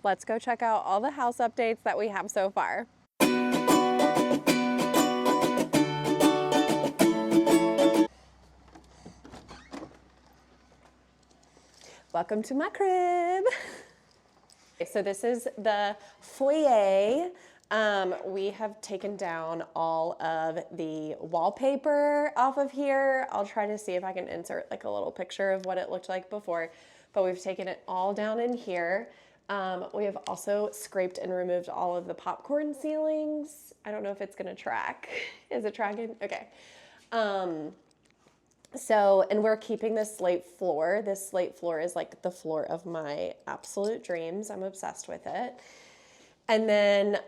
let's go check out all the house updates that we have so far. Welcome to my crib. So this is the foyer. We have taken down all of the wallpaper off of here. I'll try to see if I can insert like a little picture of what it looked like before, but we've taken it all down in here. We have also scraped and removed all of the popcorn ceilings. I don't know if it's gonna track. Is it tracking? Okay. And we're keeping this slate floor. This slate floor is like the floor of my absolute dreams. I'm obsessed with it. And then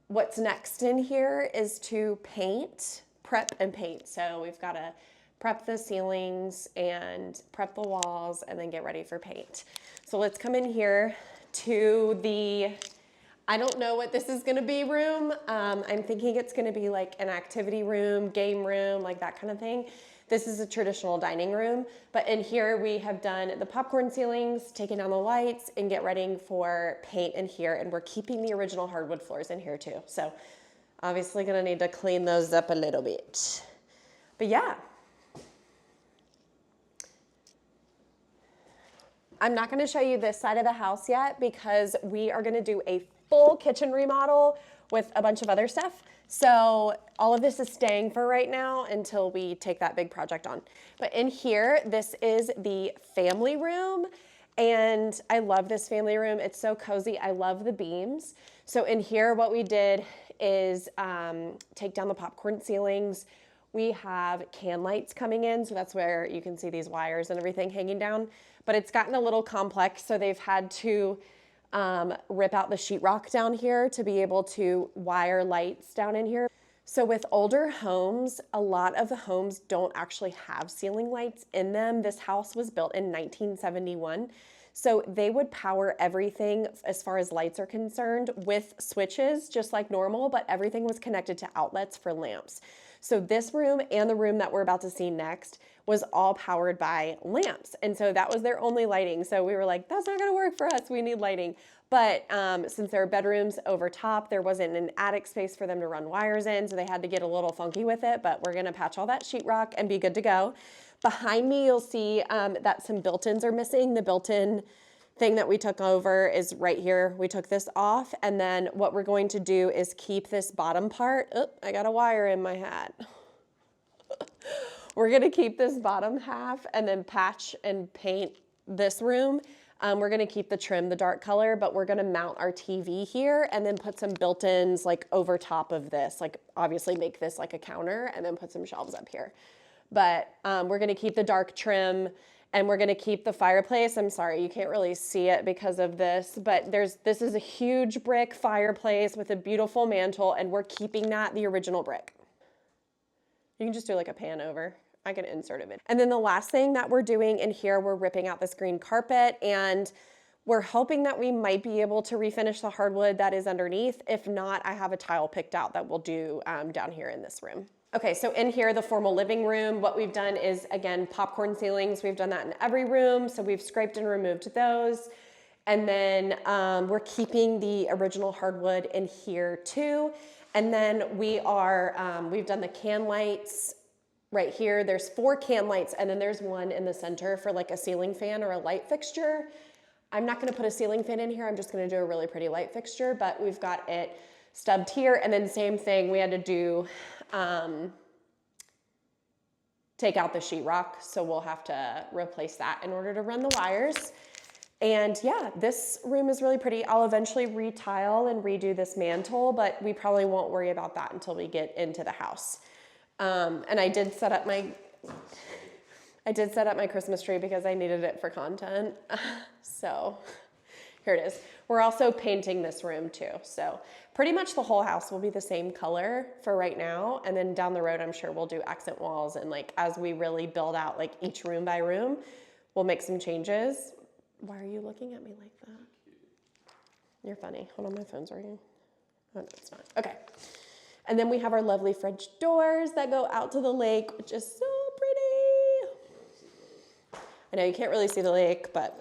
what's next in here is to paint, prep and paint. So we've got to prep the ceilings and prep the walls and then get ready for paint. So let's come in here to the, I don't know what this is gonna be room. I'm thinking it's gonna be like an activity room, game room, like that kind of thing. This is a traditional dining room, but in here we have done the popcorn ceilings, taken down the lights, and get ready for paint in here, and we're keeping the original hardwood floors in here too. So obviously gonna need to clean those up a little bit. But yeah. I'm not gonna show you this side of the house yet because we are gonna do a full kitchen remodel with a bunch of other stuff. So all of this is staying for right now until we take that big project on. But in here, this is the family room. And I love this family room. It's so cozy. I love the beams. So in here, what we did is take down the popcorn ceilings. We have can lights coming in. So that's where you can see these wires and everything hanging down. But it's gotten a little complex. So they've had to rip out the sheetrock down here to be able to wire lights down in here. So with older homes, a lot of the homes don't actually have ceiling lights in them. This house was built in 1971. So they would power everything as far as lights are concerned with switches, just like normal, but everything was connected to outlets for lamps. So this room and the room that we're about to see next was all powered by lamps. And so that was their only lighting. So we were like, that's not gonna work for us, we need lighting. But since there are bedrooms over top, there wasn't an attic space for them to run wires in, so they had to get a little funky with it, but we're gonna patch all that sheetrock and be good to go. Behind me, you'll see that some built-ins are missing. The built-in thing that we took over is right here. We took this off, and then what we're going to do is keep this bottom part. Oh, I got a wire in my hat. We're gonna keep this bottom half and then patch and paint this room. We're gonna keep the trim the dark color, but we're gonna mount our TV here and then put some built-ins like over top of this, like obviously make this like a counter and then put some shelves up here. But we're gonna keep the dark trim and we're gonna keep the fireplace. I'm sorry, you can't really see it because of this, but this is a huge brick fireplace with a beautiful mantle, and we're keeping that the original brick. You can just do like a pan over. I can insert it in. And then the last thing that we're doing in here, we're ripping out this green carpet, and we're hoping that we might be able to refinish the hardwood that is underneath. If not, I have a tile picked out that we'll do down here in this room. Okay, so in here, the formal living room, what we've done is, again, popcorn ceilings. We've done that in every room, so we've scraped and removed those. And then we're keeping the original hardwood in here too. And then we've done the can lights right here. There's 4 can lights, and then there's one in the center for like a ceiling fan or a light fixture. I'm not gonna put a ceiling fan in here. I'm just gonna do a really pretty light fixture, but we've got it stubbed here. And then same thing, we had to do, take out the sheetrock. So we'll have to replace that in order to run the wires. And yeah, this room is really pretty. I'll eventually retile and redo this mantle, but we probably won't worry about that until we get into the house. And I did set up my Christmas tree because I needed it for content. So here it is. We're also painting this room too. So pretty much the whole house will be the same color for right now. And then down the road, I'm sure we'll do accent walls. And like, as we really build out like each room by room, we'll make some changes. Why are you looking at me like that? You're funny. Hold on, my phone's ringing. Oh, no, it's not. Okay. And then we have our lovely French doors that go out to the lake, which is so pretty. I know you can't really see the lake, but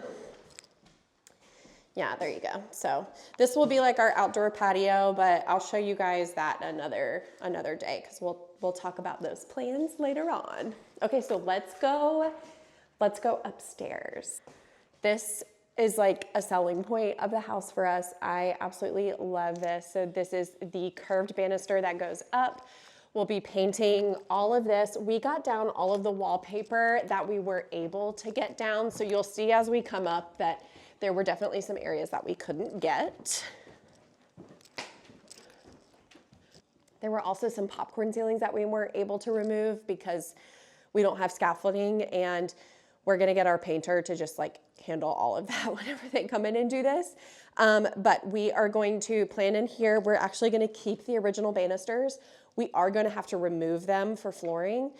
Yeah, there you go. So this will be like our outdoor patio, but I'll show you guys that another day because we'll talk about those plans later on. Okay, so let's go upstairs. This is like a selling point of the house for us. I absolutely love this. So this is the curved banister that goes up. We'll be painting all of this. We got down all of the wallpaper that we were able to get down. So you'll see as we come up that there were definitely some areas that we couldn't get. There were also some popcorn ceilings that we weren't able to remove because we don't have scaffolding, and we're gonna get our painter to just like handle all of that whenever they come in and do this. But we are going to plan in here. We're actually gonna keep the original banisters. We are gonna have to remove them for flooring,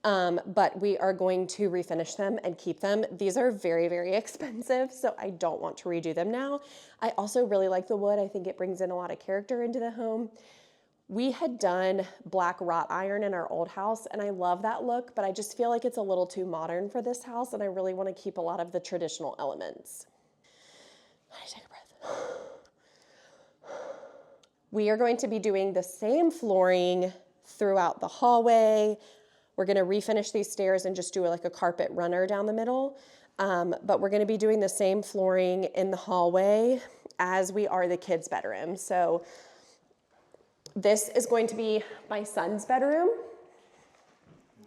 but we are going to refinish them and keep them. These are very, very expensive, so I don't want to redo them now. I also really like the wood. I think it brings in a lot of character into the home. We had done black wrought iron in our old house, and I love that look, but I just feel like it's a little too modern for this house, and I really want to keep a lot of the traditional elements. Take a breath. We are going to be doing the same flooring throughout the hallway. We're going to refinish these stairs and just do like a carpet runner down the middle, but we're going to be doing the same flooring in the hallway as we are the kids' bedroom. So this is going to be my son's bedroom.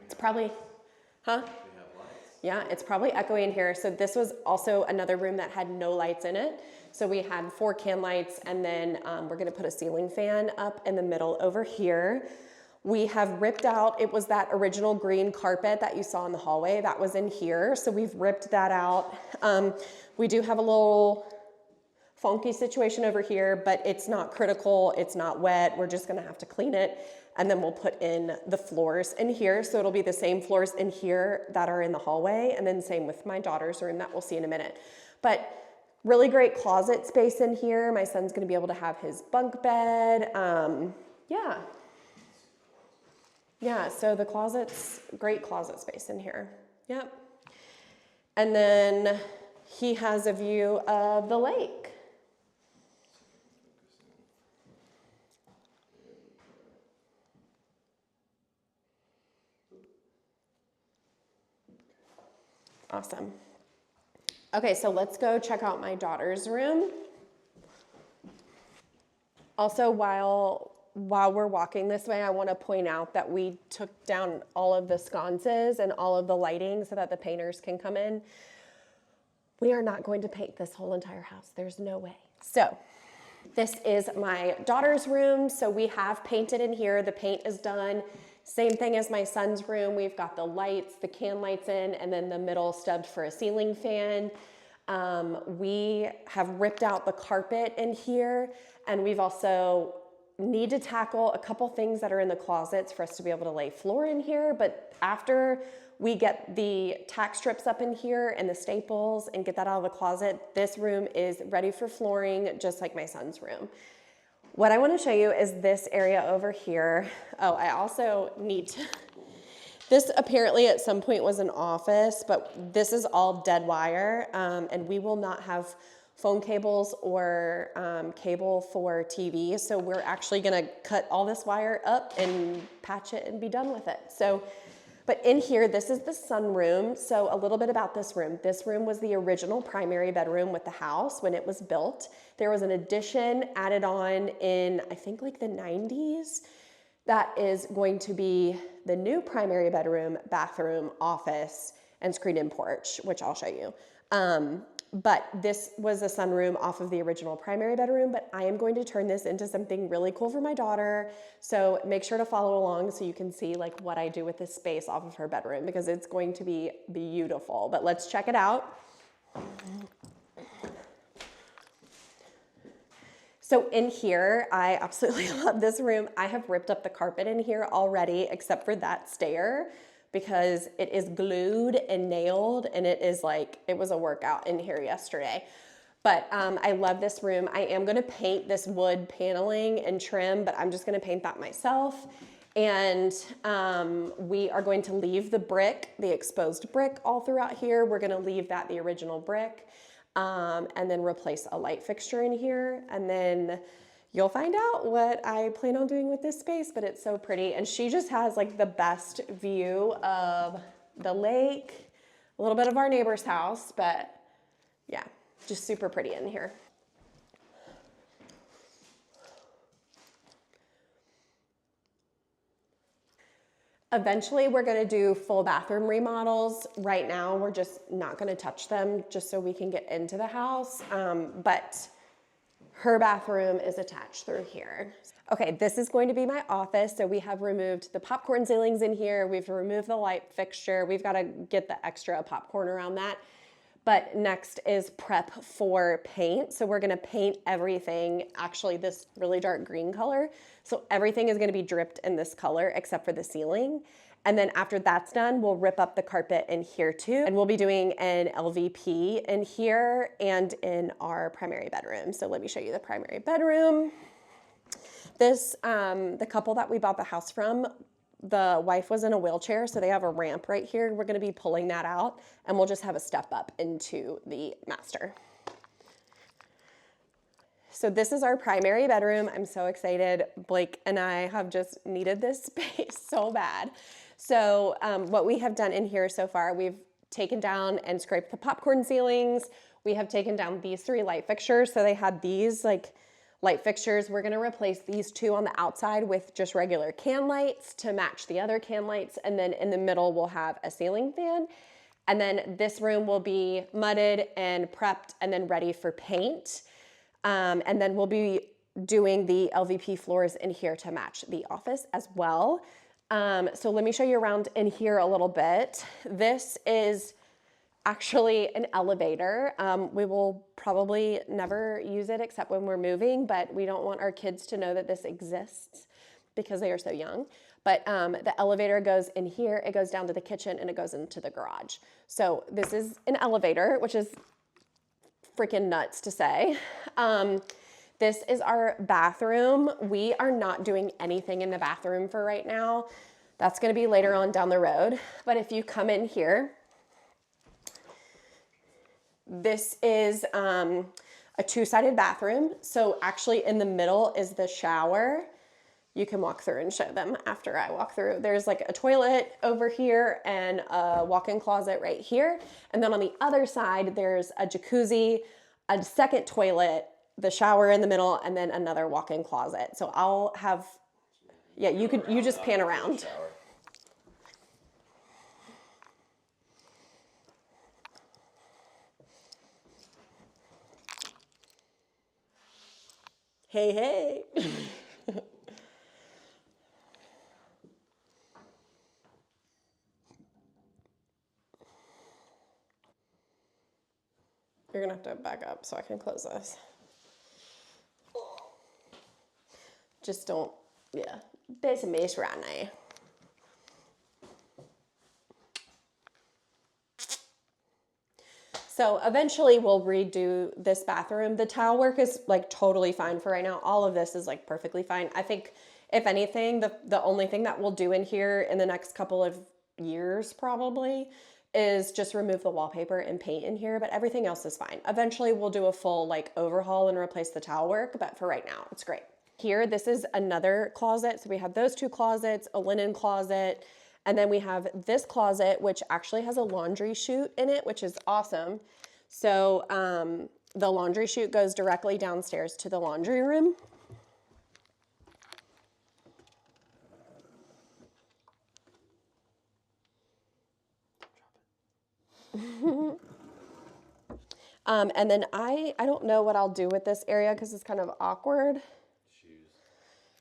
It's probably, huh? Yeah, it's probably echoey in here. So this was also another room that had no lights in it. So we had 4 can lights, and then we're gonna put a ceiling fan up in the middle over here. We have ripped out, it was that original green carpet that you saw in the hallway that was in here. So we've ripped that out. We do have a little funky situation over here, but it's not critical, it's not wet. We're just gonna have to clean it, and then we'll put in the floors in here. So it'll be the same floors in here that are in the hallway, and then same with my daughter's room that we'll see in a minute. But really great closet space in here. My son's gonna be able to have his bunk bed. Yeah, so the closet's great closet space in here. Yep. And then he has a view of the lake. Awesome. Okay, so let's go check out my daughter's room. Also, while we're walking this way, I want to point out that we took down all of the sconces and all of the lighting so that the painters can come in. We are not going to paint this whole entire house. There's no way. So this is my daughter's room. So we have painted in here. The paint is done. Same thing as my son's room. We've got the lights, the can lights in, and then the middle stubbed for a ceiling fan. We have ripped out the carpet in here, and we've also need to tackle a couple things that are in the closets for us to be able to lay floor in here. But after we get the tack strips up in here and the staples and get that out of the closet, this room is ready for flooring, just like my son's room. What I want to show you is this area over here. Oh, I also need to, this apparently at some point was an office, but this is all dead wire, and we will not have phone cables or cable for TV. So we're actually gonna cut all this wire up and patch it and be done with it. So, but in here, this is the sunroom. So a little bit about this room. This room was the original primary bedroom with the house when it was built. There was an addition added on in, I think like the 90s. That is going to be the new primary bedroom, bathroom, office, and screened-in porch, which I'll show you. But this was a sunroom off of the original primary bedroom, but I am going to turn this into something really cool for my daughter. So make sure to follow along so you can see like what I do with this space off of her bedroom, because it's going to be beautiful. But let's check it out. So in here, I absolutely love this room. I have ripped up the carpet in here already, except for that stair, because it is glued and nailed, and it is like, it was a workout in here yesterday. But I love this room. I am gonna paint this wood paneling and trim, but I'm just gonna paint that myself. And we are going to leave the brick, the exposed brick all throughout here. We're gonna leave that the original brick. and then replace a light fixture in here. And then you'll find out what I plan on doing with this space, but it's so pretty. And she just has like the best view of the lake, a little bit of our neighbor's house, but yeah, just super pretty in here. Eventually, we're gonna do full bathroom remodels. Right now, we're just not gonna touch them just so we can get into the house. But her bathroom is attached through here. Okay, this is going to be my office. So we have removed the popcorn ceilings in here. We've removed the light fixture. We've got to get the extra popcorn around that. But next is prep for paint. So we're gonna paint everything, actually this really dark green color. So everything is gonna be dripped in this color except for the ceiling. And then after that's done, we'll rip up the carpet in here too. And we'll be doing an LVP in here and in our primary bedroom. So let me show you the primary bedroom. This, the couple that we bought the house from, the wife was in a wheelchair, so they have a ramp right here. We're gonna be pulling that out and we'll just have a step up into the master. So this is our primary bedroom. I'm so excited. Blake and I have just needed this space so bad. So what we have done in here so far, we've taken down and scraped the popcorn ceilings. We have taken down these 3 light fixtures. So they had these like light fixtures. We're gonna replace these 2 on the outside with just regular can lights to match the other can lights. And then in the middle, we'll have a ceiling fan. And then this room will be mudded and prepped and then ready for paint. And then we'll be doing the LVP floors in here to match the office as well. So let me show you around in here a little bit. This is actually an elevator. We will probably never use it except when we're moving, but we don't want our kids to know that this exists because they are so young. But the elevator goes in here, it goes down to the kitchen, and it goes into the garage. So this is an elevator, which is freaking nuts to say. This is our bathroom. We are not doing anything in the bathroom for right now. That's gonna be later on down the road. But if you come in here, this is a 2-sided bathroom. So actually in the middle is the shower. You can walk through and show them after I walk through. There's like a toilet over here and a walk-in closet right here. And then on the other side, there's a jacuzzi, a second toilet, the shower in the middle, and then another walk-in closet. So I'll have, yeah, you just pan around. Hey, hey. You're gonna have to back up so I can close this. Just don't, yeah, there's a mess right now. So eventually we'll redo this bathroom. The tile work is like totally fine for right now. All of this is like perfectly fine. I think if anything, the only thing that we'll do in here in the next couple of years probably is just remove the wallpaper and paint in here, but everything else is fine. Eventually we'll do a full like overhaul and replace the tile work, but for right now, it's great. Here, this is another closet. So we have those 2 closets, a linen closet, and then we have this closet, which actually has a laundry chute in it, which is awesome. So the laundry chute goes directly downstairs to the laundry room. And then I don't know what I'll do with this area because it's kind of awkward.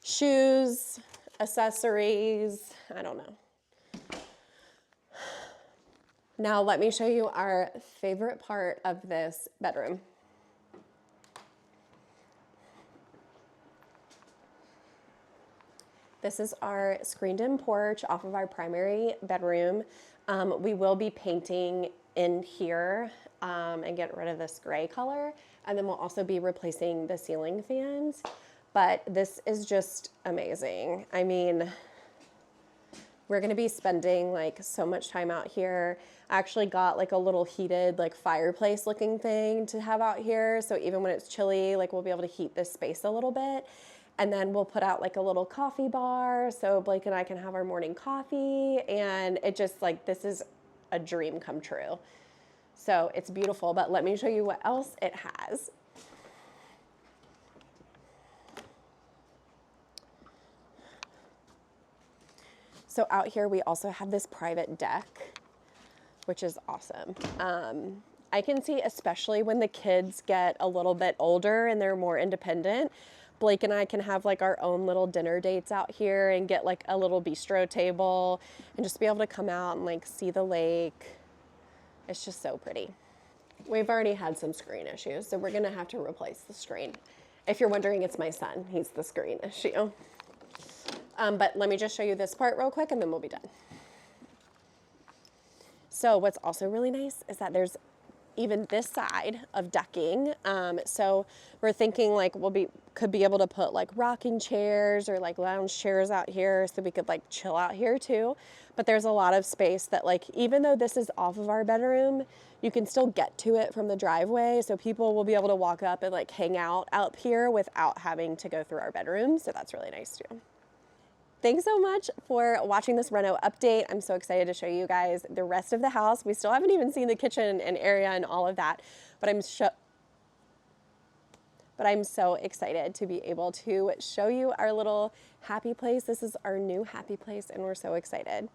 Shoes, accessories, I don't know. Now let me show you our favorite part of this bedroom. This is our screened-in porch off of our primary bedroom. We will be painting in here and get rid of this gray color. And then we'll also be replacing the ceiling fans. But this is just amazing. I mean, We're gonna be spending like so much time out here. I actually got like a little heated like fireplace looking thing to have out here. So even when it's chilly, like we'll be able to heat this space a little bit. And then we'll put out like a little coffee bar so Blake and I can have our morning coffee. And it just like, this is a dream come true. So it's beautiful, but let me show you what else it has. So out here, we also have this private deck, which is awesome. I can see, especially when the kids get a little bit older and they're more independent, Blake and I can have like our own little dinner dates out here and get like a little bistro table and just be able to come out and like see the lake. It's just so pretty. We've already had some screen issues, so we're gonna have to replace the screen. If you're wondering, it's my son. He's the screen issue. But let me just show you this part real quick and then we'll be done. So what's also really nice is that there's even this side of decking. So we're thinking like could be able to put like rocking chairs or like lounge chairs out here so we could like chill out here too. But there's a lot of space that like, even though this is off of our bedroom, you can still get to it from the driveway. So people will be able to walk up and like hang out here without having to go through our bedroom. So that's really nice too. Thanks so much for watching this Reno update. I'm so excited to show you guys the rest of the house. We still haven't even seen the kitchen and area and all of that, but I'm so excited to be able to show you our little happy place. This is our new happy place and we're so excited.